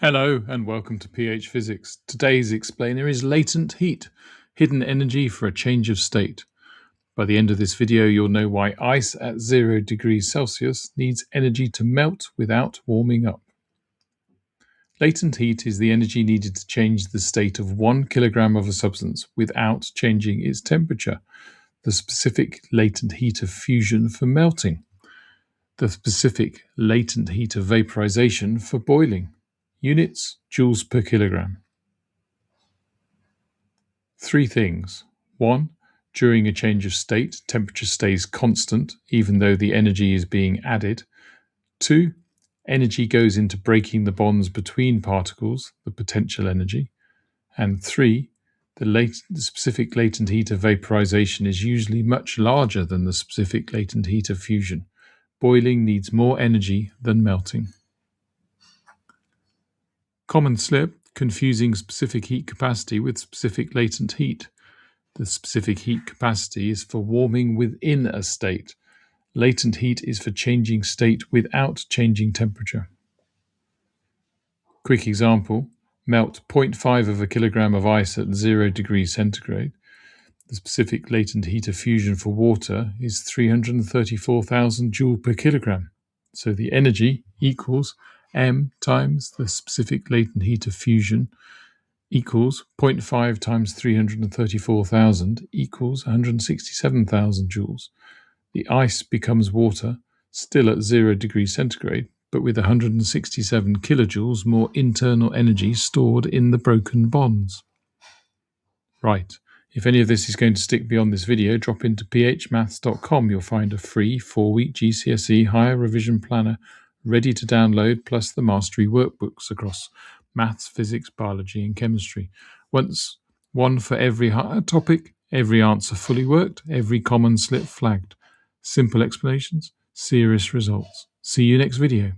Hello and welcome to PH Physics. Today's explainer is latent heat, hidden energy for a change of state. By the end of this video, you'll know why ice at 0 degrees Celsius needs energy to melt without warming up. Latent heat is the energy needed to change the state of 1 kilogram of a substance without changing its temperature, the specific latent heat of fusion for melting, the specific latent heat of vaporization for boiling. Units, joules per kilogram. Three things. 1. During a change of state, temperature stays constant even though the energy is being added. 2. Energy goes into breaking the bonds between particles, the potential energy. And 3. The specific latent heat of vaporization is usually much larger than the specific latent heat of fusion. Boiling needs more energy than melting. Common slip, confusing specific heat capacity with specific latent heat. The specific heat capacity is for warming within a state. Latent heat is for changing state without changing temperature. Quick example, melt 0.5 of a kilogram of ice at 0 degrees centigrade. The specific latent heat of fusion for water is 334,000 joule per kilogram. So the energy equals m times the specific latent heat of fusion equals 0.5 times 334,000 equals 167,000 joules. The ice becomes water, still at 0 degrees centigrade, but with 167 kilojoules more internal energy stored in the broken bonds. Right. If any of this is going to stick beyond this video, drop into phmaths.com. You'll find a free 4-week GCSE higher revision planner ready to download, plus the mastery workbooks across maths, physics, biology and chemistry. One for every higher topic, every answer fully worked, every common slip flagged. Simple explanations, serious results. See you next video.